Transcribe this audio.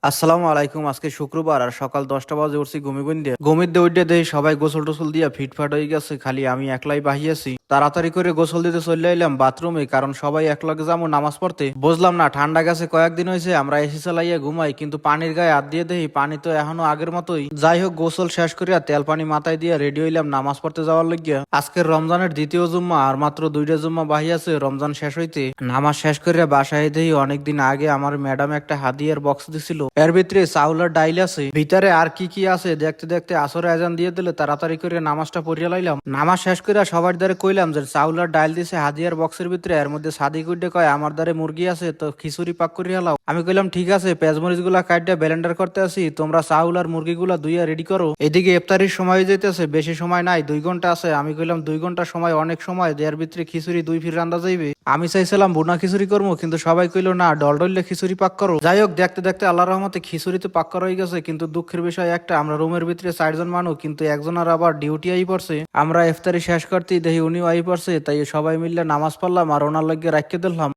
আসসালামু আলাইকুম। আজকে শুক্রবার আর সকাল 10টা বাজে উঠছি ঘুমির দিয়ে উঠে দেখি সবাই গোসল টোসল দিয়া ফিটফাট হয়ে গেছে, খালি আমি একলাই বাহিয়েছি। তাড়াতাড়ি করে গোসল দিতে চলে এলাম বাথরুমে, কারণ সবাই একলাগে যাবো নামাজ পড়তে। বুঝলাম না, ঠান্ডা গেছে কয়েকদিন হয়েছে, আমরা এসি চালাইয়া ঘুমাই, কিন্তু পানির গায়ে হাত দিয়ে দেখি পানি তো এখনো আগের মতোই। যাই হোক, গোসল শেষ করিয়া তেল পানি মাথায় দিয়ে রেডি হইলাম নামাজ পড়তে যাওয়ার লাগিয়া। আজকের রমজানের দ্বিতীয় জুম্মা, আর মাত্র 2টা জুম্মা বাহি আছে রমজান শেষ হইতে। নামাজ শেষ করিয়া বাসায় দেখি অনেকদিন আগে আমার ম্যাডাম একটা হাদিয়ার বক্স দিছিল, এর ভিতরে চাউল আর ডাইল আছে, ভিতরে আর কি কি আছে দেখতে দেখতে আসরে আজান দিয়ে দিলে তাড়াতাড়ি করে নামাজটা পড়িয়া লাইলাম। নামাজ শেষ করে সবার দ্বারে কইলাম যে চাউল আর ডাইল দিছে হাদিয়ার বক্সের ভিতরে, এর মধ্যে সাদি কুইডে কয় আমার দ্বারে মুরগি আছে, তো খিচুড়ি পাক করিয়া লাও। আমি কইলাম ঠিক আছে, পেঁয়াজমরিচ গুলা কাটিয়া ব্লেন্ডার করতে আসি, তোমরা চাউল আর মুরগি গুলা ধুইয়া রেডি করো। এদিকে ইফতারির সময় যাইতেছে, বেশি সময় নাই, 2 ঘন্টা আছে। আমি কইলাম 2 ঘন্টা সময় অনেক সময়, এর ভিতরে খিচুড়ি 2 ফির রান্দা যাইবে। আমি চাইছিলাম বুনা খিচুড়ি করবো, কিন্তু সবাই কইলো না, ডলডলে খিচুড়ি পাক করো। যাই হোক, দেখতে দেখতে আল্লাহর রহমতে খিচুড়ি তো পাক করা হয়ে গেছে, কিন্তু দুঃখের বিষয় একটা, আমরা রুমের ভিতরে 4 জন মানুষ, কিন্তু একজনের আবার ডিউটি আই পড়ছে। আমরা ইফতারি শেষ করতেই দেখি উনিও আই পড়ছে, তাই সবাই মিললে নামাজ পড়লাম আর ওনার লাগিয়ে রাখিয়ে দিলাম।